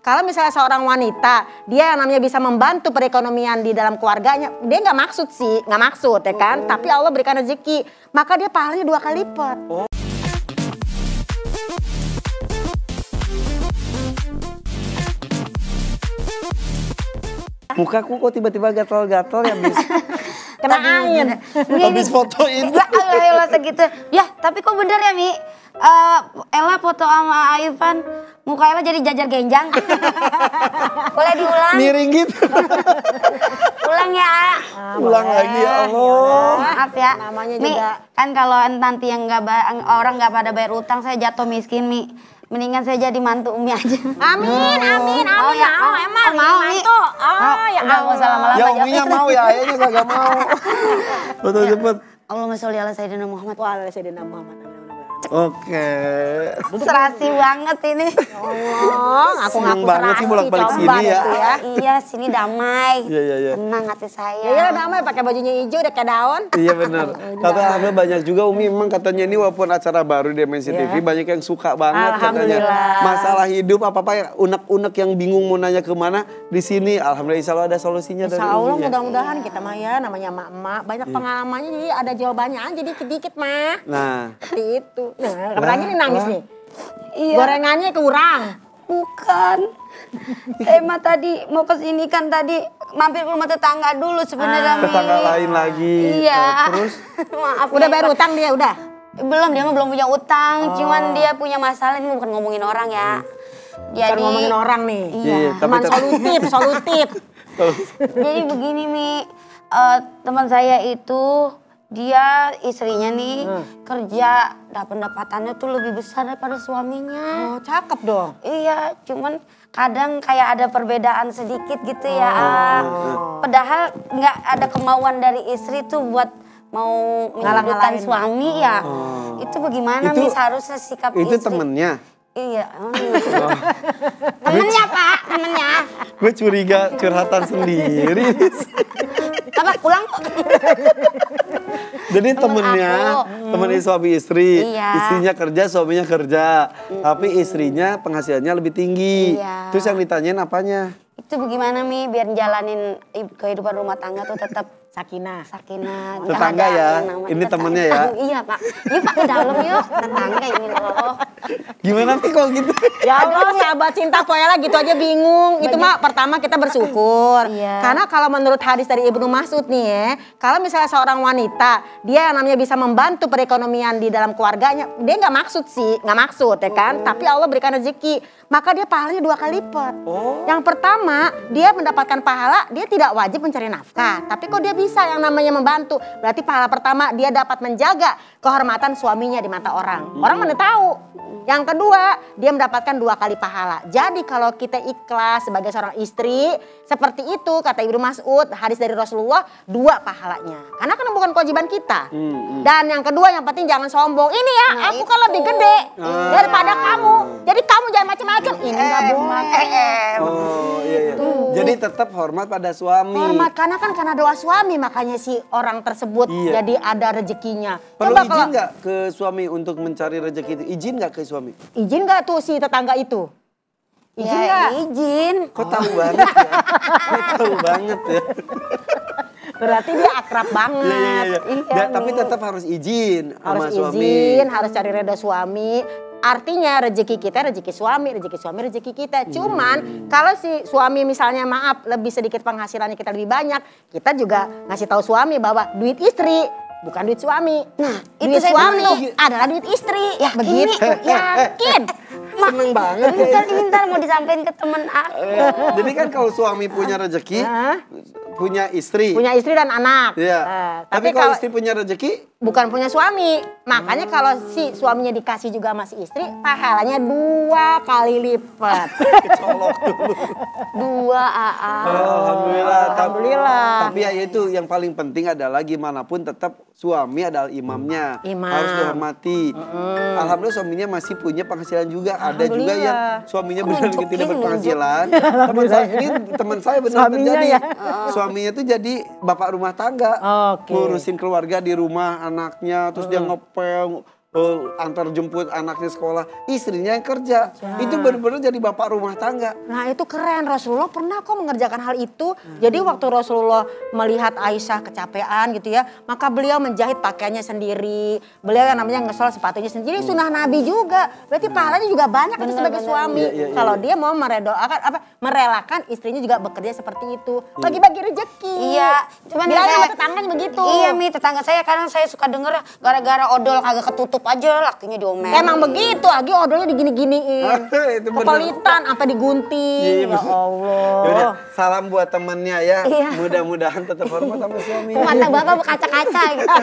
Kalau misalnya seorang wanita, dia yang namanya bisa membantu perekonomian di dalam keluarganya, dia nggak maksud sih, nggak maksud ya kan. Tapi Allah berikan rezeki, maka dia pahalanya 2 kali lipat. Mukaku kok tiba-tiba gatal-gatal ya, Bis? Kena angin. Habis fotoin. Ayolah segitu. Ya, tapi kok bener ya, Mi? Ella foto sama Ivan, muka Ella jadi jajar genjang. Boleh diulang? Miring gitu. Ulang ya. Ulang lagi ya Allah. Maaf ya. Namanya Mi, juga. kan kalau nanti yang orang nggak pada bayar utang, saya jatuh miskin, Mi. Mendingan saya jadi mantu Umi aja. Amin, amin, Mau amin. ya? Emang Mau, Mi? mantu. Oh, ya Udah nggak usah lama-lama. Ya Uminya mau ya, ayahnya kagak mau. Betul cepet. Allahumma sholli ala sayyidina Muhammad. Waalaikumsalam Sayyidina Muhammad. Oke. Serasi banget ini. Allah, aku Seneng ngaku banget sih bolak-balik coba sini deh ya. tuh ya. Iya, sini damai. Iya. Tenang hati saya. Ya damai pakai bajunya hijau udah kayak daun. Iya benar. Tapi alhamdulillah banyak juga Umi memang katanya ini walaupun acara baru di MNC TV banyak yang suka banget katanya. Alhamdulillah. Masalah hidup apa-apa yang unek-unek yang bingung mau nanya kemana di sini alhamdulillah insya Allah ada solusinya dari Insya Allah Umi ya. mudah-mudahan kita mah ya namanya emak-emak banyak pengalamannya jadi ada jawabannya aja dikit-dikit mah. Nah, Seperti itu. Nah, apalagi nih nangis nih. Iya. Gorengannya kurang. Bukan. Emang tadi mau kesini kan tadi mampir ke rumah tetangga dulu sebenarnya. Mi. tetangga lain lagi. Iya. Terus Maaf. Udah ya, bayar Pak. utang dia udah. Belum, dia mah belum punya utang. Cuman dia punya masalah, ini bukan ngomongin orang ya. Bukan ngomongin orang nih. Iya. Teman solutif. Jadi begini Mi, teman saya itu dia istrinya nih kerja, pendapatannya tuh lebih besar daripada suaminya. Oh, cakep dong. Iya, cuman kadang kayak ada perbedaan sedikit gitu ya. Padahal nggak ada kemauan dari istri tuh buat mau menyudutkan suami ya. Itu bagaimana Itu- Mi seharusnya sikap itu istri? temennya. Iya. Temennya Pak, temennya. Gue curiga curhatan sendiri. Apa pulang kok? Jadi temennya, temen suami istri, Iya. istrinya kerja, suaminya kerja, tapi istrinya penghasilannya lebih tinggi. Iya. Terus yang ditanyain apanya? Itu bagaimana Mi biar jalanin kehidupan rumah tangga tuh tetap Sakinah. sakinah. Nggak Tetangga ada ya? yang namanya Ini tetangga. temennya ya? Iya Pak. Yuk Pak ke dalam yuk. Tetangga ini loh. Gimana nih kok gitu? Ya Allah, sahabat cinta Poela gitu aja bingung. Itu mah pertama kita bersyukur. Iya. Karena kalau menurut hadis dari Ibnu Mas'ud nih ya, kalau misalnya seorang wanita, dia yang namanya bisa membantu perekonomian di dalam keluarganya, dia nggak maksud sih, nggak maksud ya kan. Tapi Allah berikan rezeki, maka dia pahalanya 2 kali lipat. Yang pertama, dia mendapatkan pahala, dia tidak wajib mencari nafkah. Tapi kok dia bisa yang namanya membantu, berarti pahala pertama dia dapat menjaga kehormatan suaminya di mata orang. Orang mana tahu. Yang kedua, dia mendapatkan 2 kali pahala. Jadi kalau kita ikhlas sebagai seorang istri, seperti itu kata Ibnu Mas'ud, hadis dari Rasulullah, 2 pahalanya. Karena kan bukan kewajiban kita. Dan yang kedua, yang penting jangan sombong. Ini ya, aku kan lebih gede daripada kamu. Jadi kamu jangan macam-macam. Ini nggak boleh. Oh iya. Jadi tetap hormat pada suami. Hormat karena doa suami makanya si orang tersebut Iya. jadi ada rezekinya. Perlu Coba izin kalau nggak ke suami untuk mencari rezeki itu? Izin nggak ke suami? izin nggak tuh si tetangga itu? Izin Ya, nggak? izin. Kok tahu banget ya? Kok tahu banget ya? Berarti dia akrab banget. Iya. Iya, Tapi Mi. tetap harus izin Harus sama suami. izin, harus cari reda suami. Artinya rezeki kita rezeki suami rezeki kita. Cuman kalau si suami misalnya maaf lebih sedikit penghasilannya kita lebih banyak, kita juga ngasih tahu suami bahwa duit istri bukan duit suami. Nah, itu duit saya suami tahu. adalah duit istri. Ya, Begitu. Yakin. Seneng banget ya. Bentar, bentar mau disampaikan ke temen aku. Jadi kan kalau suami punya rezeki, punya istri. Punya istri dan anak. Iya. Tapi kalau istri punya rezeki, bukan punya suami. Makanya kalau si suaminya dikasih juga masih istri, pahalanya 2 kali lipat. kecolok dulu. 2 AA. Alhamdulillah. Alhamdulillah. Tapi ya itu yang paling penting adalah gimana pun tetap suami adalah imamnya. Imam. Harus dihormati. Alhamdulillah suaminya masih punya penghasilan juga. Ada juga yang suaminya benar tidak berpenghasilan. Teman saya benar Suaminya terjadi. ya? Suaminya tuh jadi bapak rumah tangga. Oke. Ngurusin keluarga di rumah anaknya. Terus dia ngepel. antar jemput anaknya sekolah, istrinya yang kerja. Itu benar-benar jadi bapak rumah tangga. Nah itu keren, Rasulullah pernah kok mengerjakan hal itu. Jadi waktu Rasulullah melihat Aisyah kecapean gitu ya, maka beliau menjahit pakaiannya sendiri. Beliau yang namanya ngesol sepatunya sendiri. Jadi sunnah Nabi juga. Berarti pahalanya juga banyak itu sebagai suami. Kalau dia mau merelakan istrinya juga bekerja seperti itu. Bagi-bagi rezeki. Iya. Cuman sama tetangganya begitu. Iya Mi, tetangga saya kadang saya suka denger gara-gara odol kagak ketutup aja lakinya diomelin. Emang begitu, lagi odolnya digini-giniin. Kepelitan, sampai digunting. Ya Allah. Yaudah, salam buat temennya ya. Mudah-mudahan tetap hormat sama suami. Mata bapak berkaca-kaca gitu.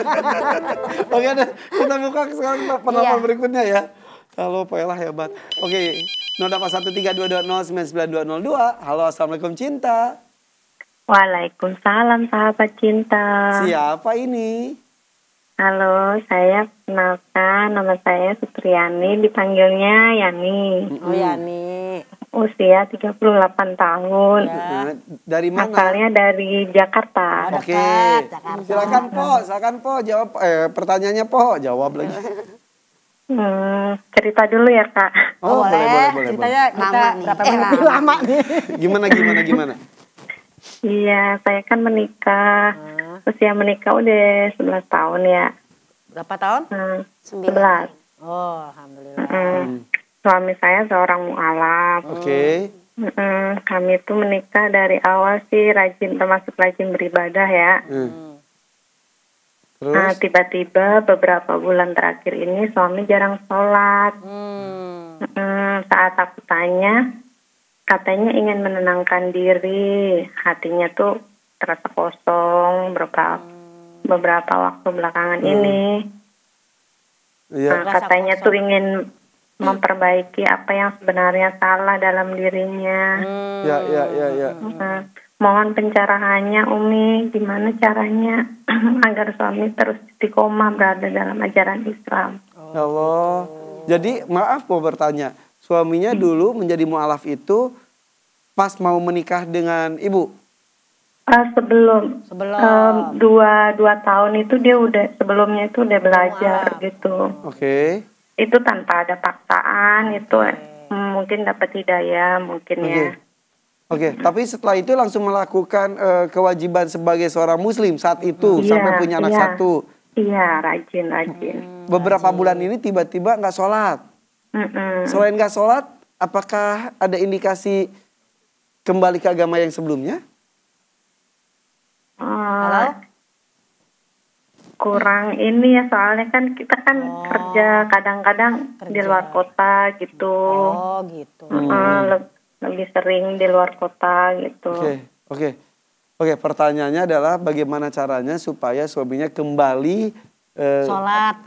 Oke deh, kita buka sekarang penelpon berikutnya ya. Halo, Pak Ella hebat. Oke, 081322099202. Halo, assalamualaikum Cinta. Waalaikumsalam sahabat cinta. Siapa ini? Halo, saya kenalkan, nama saya Sutriani, dipanggilnya Yani. Oh Yani. Usia 38 tahun. Ya. Dari mana? Asalnya dari Jakarta. Oke. Silakan Po, jawab pertanyaannya Po, jawab lagi. Cerita dulu ya Kak. Oh, boleh. Ceritanya kita berapa menit lama nih. Gimana? Iya, saya kan menikah. Usia menikah udah 11 tahun ya. Berapa tahun? 11. Oh, alhamdulillah. Suami saya seorang mu'alaf. Oke. Kami tuh menikah dari awal sih termasuk rajin beribadah ya. Terus? Nah, tiba-tiba beberapa bulan terakhir ini suami jarang sholat. Saat aku tanya, katanya ingin menenangkan diri, hatinya tuh terasa kosong beberapa waktu belakangan ini. Iya. Katanya tuh ingin memperbaiki apa yang sebenarnya salah dalam dirinya. Ya. Mohon pencerahannya Umi, gimana caranya agar suami terus istiqomah berada dalam ajaran Islam. Ya Allah. Jadi maaf mau bertanya, suaminya dulu menjadi mu'alaf itu pas mau menikah dengan ibu? Sebelum 2 tahun itu dia sebelumnya itu udah belajar gitu. Oke. Itu tanpa ada paksaan, itu mungkin dapat hidayah mungkin ya. Oke, tapi setelah itu langsung melakukan kewajiban sebagai seorang muslim saat itu sampai punya anak satu. Iya, rajin. Beberapa bulan ini tiba-tiba nggak sholat. Selain nggak sholat, apakah ada indikasi kembali ke agama yang sebelumnya? Kurang ini ya, soalnya kan kita kan kerja kadang-kadang di luar kota gitu. Oh gitu. Lebih sering di luar kota gitu. Oke, pertanyaannya adalah bagaimana caranya supaya suaminya kembali sholat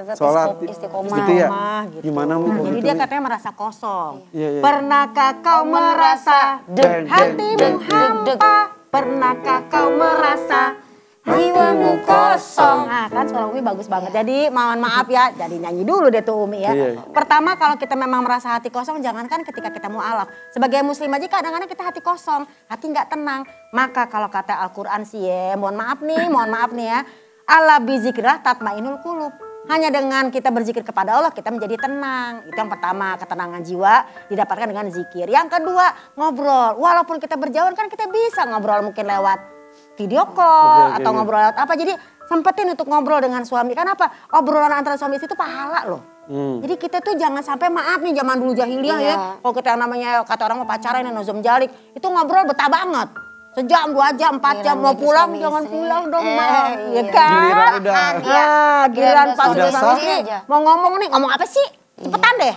istiqomah gitu ya? Gitu. Gimana Jadi dia katanya merasa kosong. Iya. Pernahkah kau merasa hatimu hampa? Pernahkah kau merasa jiwamu kosong? Nah kan suara Umi bagus banget. Jadi mohon maaf ya, jadi nyanyi dulu deh tuh Umi ya. Pertama kalau kita memang merasa hati kosong, jangankan ketika kita mu'alaf. Sebagai muslim aja kadang-kadang kita hati kosong, hati nggak tenang. Maka kalau kata Al-Quran sih ya, mohon maaf nih ya. Ala bizikrillah tatmainul qulub. Hanya dengan kita berzikir kepada Allah kita menjadi tenang. Itu yang pertama, ketenangan jiwa didapatkan dengan zikir. Yang kedua, ngobrol. Walaupun kita berjauhan kan kita bisa ngobrol mungkin lewat video call atau ngobrol lewat apa. Jadi sempetin untuk ngobrol dengan suami. Kan apa? Obrolan antara suami istri itu pahala loh. Jadi kita tuh jangan sampai, maaf nih zaman dulu jahiliyah ya. Kalau kita yang namanya kata orang mau pacaran yang nozom jalik. Itu ngobrol betah banget. Sejam, 2 jam, 4 jam mau pulang jangan pulang dong Mak. Ya kan? Giliran pas udah istri mau ngomong apa sih? Cepetan deh.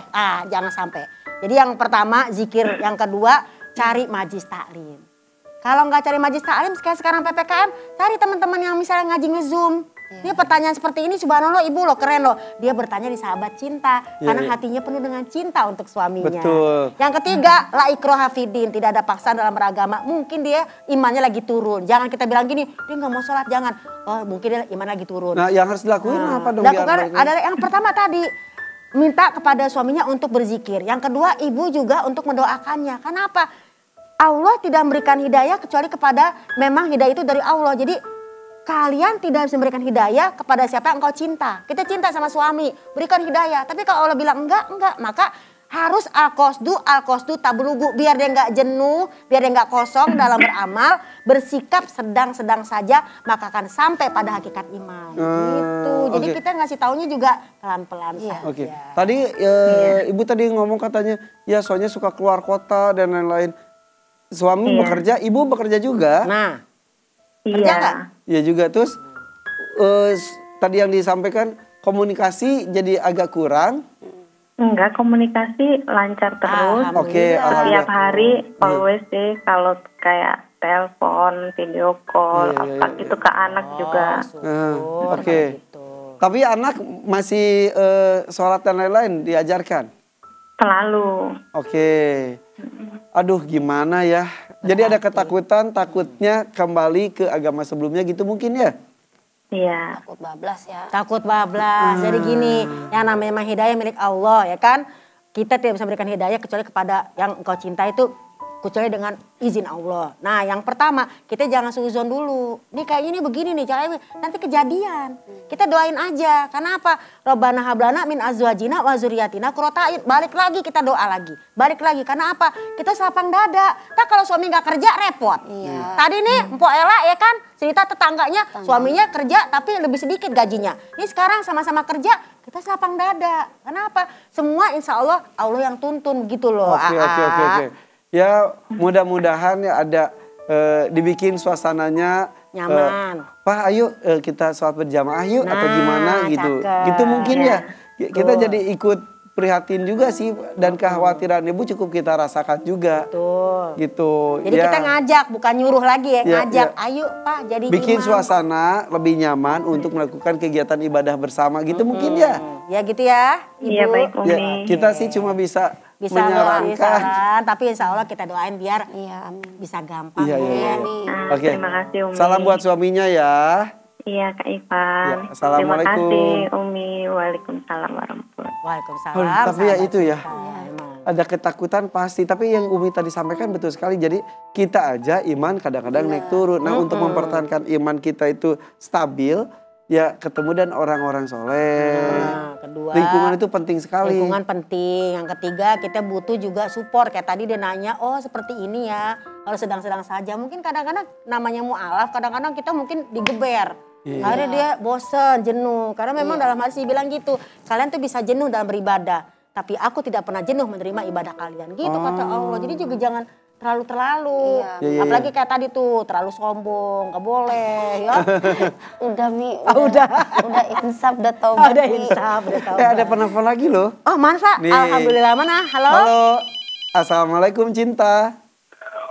Jangan sampai. Jadi yang pertama zikir, yang kedua cari majlis taklim. Kalau nggak cari majlis taklim sekarang PPKM, cari teman-teman yang misalnya ngaji nge-Zoom. Ini pertanyaan seperti ini subhanallah ibu loh keren loh. Dia bertanya di sahabat cinta karena hatinya penuh dengan cinta untuk suaminya. Betul. Yang ketiga la ikroha fidin, tidak ada paksaan dalam beragama. Mungkin dia imannya lagi turun. Jangan kita bilang gini, dia nggak mau sholat jangan. Oh mungkin dia iman lagi turun. Nah yang harus dilakuin apa dong? Lakukan adalah yang pertama tadi. Minta kepada suaminya untuk berzikir. Yang kedua ibu juga untuk mendoakannya. Kenapa? Allah tidak memberikan hidayah kecuali kepada memang hidayah itu dari Allah. Jadi kalian tidak bisa memberikan hidayah kepada siapa yang engkau cinta. Kita cinta sama suami, berikan hidayah. Tapi kalau Allah bilang enggak, maka harus al-qasdu tablugu, biar dia enggak jenuh, biar dia enggak kosong dalam beramal, bersikap sedang-sedang saja, maka akan sampai pada hakikat iman. Gitu. Jadi kita ngasih taunya juga pelan-pelan saja. Oke. Tadi Ibu tadi ngomong katanya ya soalnya suka keluar kota dan lain-lain. Suami bekerja, Ibu bekerja juga. Nah, kerja nggak? Iya juga. Terus tadi yang disampaikan komunikasi jadi agak kurang. Enggak, komunikasi lancar terus. Oke, Setiap hari always sih, kalau kayak telepon, video call, itu ke anak juga. Oke. Tapi anak masih sholat dan lain-lain diajarkan? Selalu. Oke. Aduh gimana ya. Jadi ada ketakutan, takutnya kembali ke agama sebelumnya gitu mungkin ya? Iya. Takut bablas ya. Takut bablas. Jadi gini, yang namanya hidayah milik Allah ya kan. Kita tidak bisa berikan hidayah kecuali kepada yang engkau cinta itu, kecuali dengan izin Allah. Nah yang pertama, kita jangan suzon dulu. Nih kayaknya ini begini nih caranya, nanti kejadian. Kita doain aja. Karena apa? Robbana hablana min azwajina wa zuriyatina qurrata a'yun. Balik lagi kita doa lagi. Balik lagi. Karena apa? Kita lapang dada. Nah kalau suami nggak kerja repot. Tadi nih Mpok Ella ya kan cerita tetangganya, suaminya kerja tapi lebih sedikit gajinya. Ini sekarang sama-sama kerja, kita lapang dada. Kenapa? Semua insya Allah Allah yang tuntun gitu loh. Oke. Ya mudah-mudahan ya ada dibikin suasananya nyaman. Pak ayo kita sholat berjamaah yuk atau gimana gitu. Cakep. Gitu mungkin ya. Kita jadi ikut prihatin juga sih dan kekhawatiran Ibu cukup kita rasakan juga. Betul. Gitu. Jadi kita ngajak bukan nyuruh lagi ya, ngajak. Ayo Pak jadi bikin imam. Suasana lebih nyaman untuk melakukan kegiatan ibadah bersama gitu mungkin ya. Ya gitu ya Ibu. Iya baik Umi. Ya, kita sih cuma bisa menyarankan. Saran, tapi insya Allah kita doain biar bisa gampang. Iya. Oke. Terima kasih Umi. Salam buat suaminya ya. Iya Kak Ivan. Ya, assalamualaikum. Terima kasih Umi. Waalaikumsalam warahmatullahi wabarakatuh. Waalaikumsalam. Tapi ya itu ya. Ada ketakutan pasti, tapi yang Umi tadi sampaikan betul sekali. Jadi kita aja iman kadang-kadang naik turun. Nah untuk mempertahankan iman kita itu stabil, ya ketemu dan orang-orang soleh. Kedua, lingkungan itu penting sekali. Lingkungan penting. Yang ketiga kita butuh juga support. Kayak tadi dia nanya, oh seperti ini ya. Kalau sedang-sedang saja. Mungkin kadang-kadang namanya mu'alaf, kadang-kadang kita mungkin digeber. Akhirnya dia bosen, jenuh. Karena memang dalam hadis bilang gitu. Kalian tuh bisa jenuh dalam beribadah. Tapi aku tidak pernah jenuh menerima ibadah kalian. Gitu kata Allah. Jadi juga jangan terlalu. Apalagi kayak tadi tuh terlalu sombong, gak boleh ya. Udah Mi, udah insaf, udah taubat. Udah insaf, udah taubat. Ada penelpon lagi loh. Oh masa? Alhamdulillah mana? Halo. Halo. Assalamualaikum Cinta.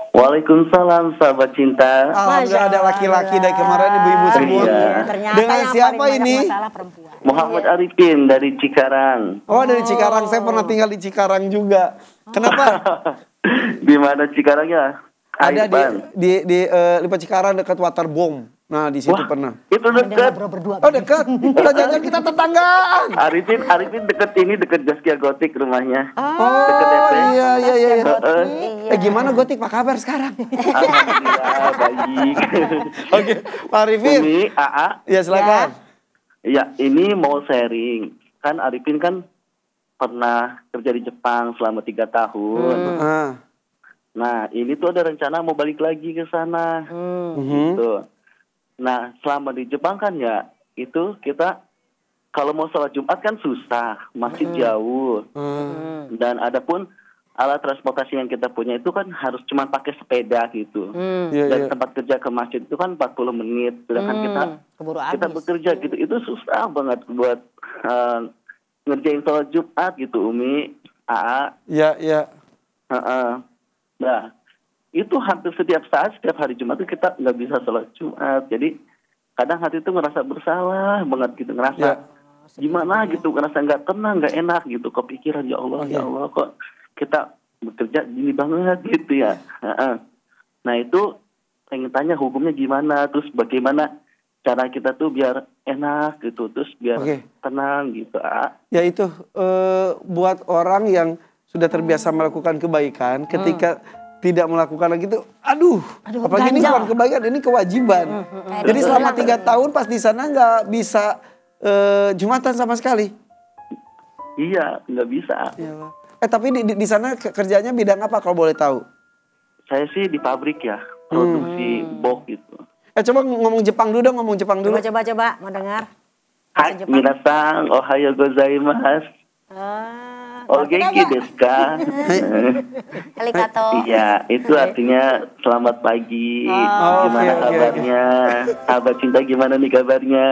Waalaikumsalam sahabat cinta. Alhamdulillah ada laki-laki dari kemarin ibu-ibu semua. Ternyata dengan yang siapa paling ini? banyak masalah perempuan. Muhammad Arifin dari Cikarang. Oh dari Cikarang, saya pernah tinggal di Cikarang juga. Kenapa? Di mana Cikarangnya? Ada di Lipa Cikarang dekat Waterbomb. Nah di situ pernah. Itu dekat. Oh dekat. Kita jajan kita tetanggaan. Arifin dekat Jaskia Gotik rumahnya. Oh Deket DP. iya. Gimana Gotik? Apa kabar sekarang? Alhamdulillah baik. Oke, Pak Arifin. Umi, AA. Ya silakan. Ya ini mau sharing. Kan Arifin kan pernah kerja di Jepang selama 3 tahun. Nah ini tuh ada rencana mau balik lagi ke sana. Gitu. Nah selama di Jepang kan ya itu kita kalau mau sholat Jumat kan susah, masih jauh. Dan adapun alat transportasi yang kita punya itu kan harus cuma pakai sepeda gitu. Dari tempat kerja ke masjid itu kan 40 menit. Sedangkan kita bekerja gitu, itu susah banget buat ngerjain sholat Jumat gitu Umi, AA. Iya. Nah itu hampir setiap saat, setiap hari Jumat itu kita nggak bisa sholat Jumat. Jadi kadang hati itu ngerasa bersalah banget gitu, ngerasa gimana gitu, ngerasa nggak tenang, nggak enak gitu, kepikiran ya Allah kok kita bekerja gini banget gitu ya. Nah itu pengen tanya hukumnya gimana, terus bagaimana cara kita tuh biar enak gitu, terus biar tenang gitu. Ya itu buat orang yang sudah terbiasa melakukan kebaikan, ketika tidak melakukan lagi itu, aduh apalagi ini bukan kebaikan, ini kewajiban. Jadi selama 3 tahun pas di sana nggak bisa Jumatan sama sekali. Iya, nggak bisa. Iyalah. Tapi di sana kerjanya bidang apa kalau boleh tahu? Saya sih di pabrik ya, produksi box gitu. Coba ngomong Jepang dulu dong, ngomong Jepang dulu. Coba, mau dengar. Hai, minasan, ohayo gozaimasu. Genki desu ka? Arigato. Iya, itu artinya selamat pagi. Gimana kabarnya? Sahabat cinta gimana nih kabarnya?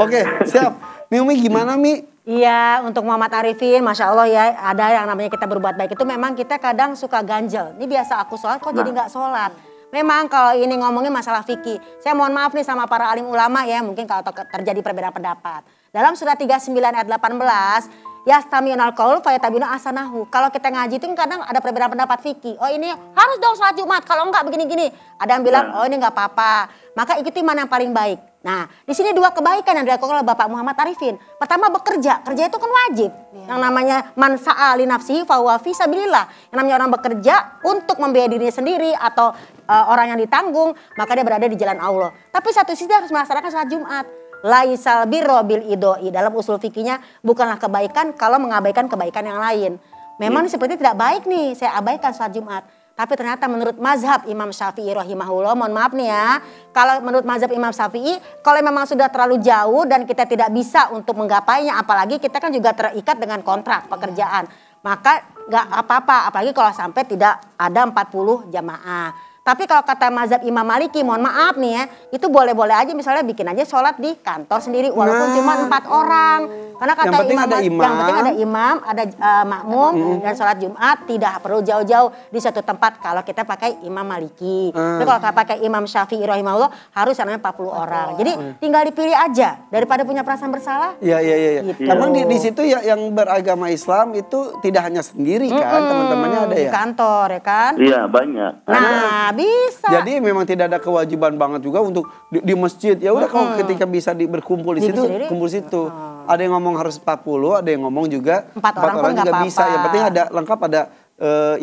Oke, siap. Umi gimana Mi? Iya, untuk Muhammad Arifin, Masya Allah ya, ada yang namanya kita berbuat baik itu memang kita kadang suka ganjel. Ini biasa aku sholat kok jadi nggak sholat. Memang kalau ini ngomongin masalah fikih, saya mohon maaf nih sama para alim ulama ya, mungkin kalau terjadi perbedaan pendapat. Dalam surat 39 ayat 18, yastami'unal qaul fayatabina asanahu. Kalau kita ngaji itu kadang ada perbedaan pendapat fikih. Oh ini harus dong sholat Jumat, kalau enggak begini-gini. Ada yang bilang, oh ini enggak apa-apa. Maka ikuti mana yang paling baik. Nah, di sini 2 kebaikan yang dilakukan oleh Bapak Muhammad Arifin. Pertama bekerja, kerja itu kan wajib. Yang namanya man sa'a li nafsihi fahuwa fi sabilillah. Yang namanya orang bekerja untuk membiayai dirinya sendiri atau orang yang ditanggung, maka dia berada di jalan Allah. Tapi satu sisi dia harus melaksanakan sholat Jumat. Laisal birro bil idoi, dalam usul fikihnya bukanlah kebaikan kalau mengabaikan kebaikan yang lain. Memang seperti tidak baik nih saya abaikan sholat Jumat. Tapi ternyata menurut mazhab Imam Syafi'i rahimahullah, mohon maaf nih ya, kalau menurut mazhab Imam Syafi'i, kalau memang sudah terlalu jauh dan kita tidak bisa untuk menggapainya, apalagi kita kan juga terikat dengan kontrak pekerjaan, maka nggak apa-apa, apalagi kalau sampai tidak ada 40 jamaah. Tapi kalau kata mazhab Imam Maliki, mohon maaf nih ya, itu boleh-boleh aja misalnya bikin aja sholat di kantor sendiri walaupun cuma 4 orang. Karena kata yang penting ada imam, ada makmum dan sholat Jumat tidak perlu jauh-jauh di satu tempat kalau kita pakai Imam Maliki. Tapi kalau kita pakai Imam Syafi'i rahimahullah harus namanya 40 orang. Jadi tinggal dipilih aja daripada punya perasaan bersalah. Iya. Gitu. Emang di situ ya yang beragama Islam itu tidak hanya sendiri kan, teman-temannya ada ya? Di kantor ya kan? Iya, banyak. Nah, bisa. Jadi memang tidak ada kewajiban banget juga untuk di masjid. Ya udah kalau ketika bisa berkumpul di situ, kumpul situ. Ada yang ngomong harus 40, ada yang ngomong juga 4 orang juga bisa. Yang penting ada lengkap, ada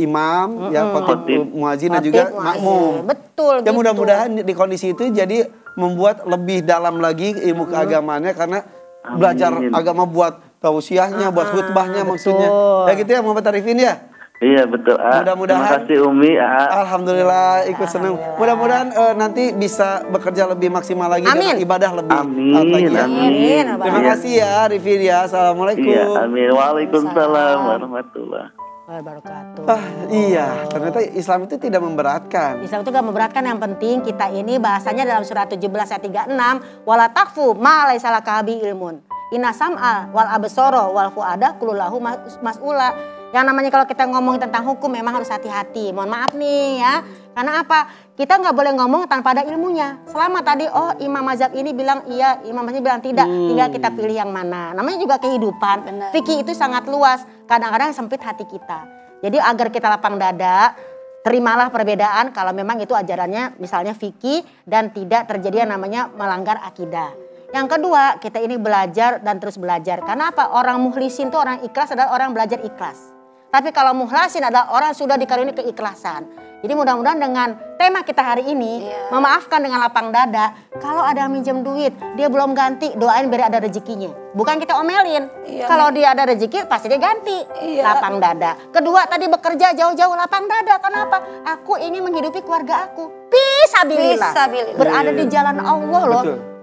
imam, ya khotib, muazin dan juga makmum. Betul. Ya mudah-mudahan di kondisi itu jadi membuat lebih dalam lagi ilmu keagamaannya karena belajar agama buat tausiahnya, buat khutbahnya maksudnya. Ya gitu ya Muhammad Arifin ya. Iya betul. Mudah-mudahan. Terima kasih Umi. Alhamdulillah ikut senang. Mudah-mudahan nanti bisa bekerja lebih maksimal lagi dengan ibadah lebih. Amin. Terima kasih ya Arifin ya. Assalamualaikum. Iya, amin. Waalaikumsalam warahmatullahi wabarakatuh. Iya, ternyata Islam itu tidak memberatkan. Islam itu tidak memberatkan, yang penting kita ini bahasanya dalam surat 17 ayat 36, wala taqfu ma laisa laka bi ilmun. Inna sam'a wal absara wal fuada kullulahu mas'ula. Yang namanya kalau kita ngomong tentang hukum memang harus hati-hati. Mohon maaf nih ya. Karena apa? Kita nggak boleh ngomong tanpa ada ilmunya. Selama tadi imam mazhab ini bilang iya, imam mazhab bilang tidak. Tinggal kita pilih yang mana. Namanya juga kehidupan. Fikih itu sangat luas. Kadang-kadang sempit hati kita. Jadi agar kita lapang dada, terimalah perbedaan kalau memang itu ajarannya misalnya fikih dan tidak terjadi yang namanya melanggar akidah. Yang kedua, kita ini belajar dan terus belajar. Karena apa? Orang mukhlisin itu orang ikhlas adalah orang belajar ikhlas. Tapi kalau mukhlasin adalah orang sudah dikaruniai keikhlasan. Jadi mudah-mudahan dengan tema kita hari ini, memaafkan dengan lapang dada. Kalau ada yang minjem duit, dia belum ganti, doain biar ada rezekinya. Bukan kita omelin. Kalau dia ada rezeki, pasti dia ganti. Lapang dada. Kedua, tadi bekerja jauh-jauh lapang dada. Kenapa? Aku ingin menghidupi keluarga aku. Fisabilillah. Berada di jalan Allah loh. Betul.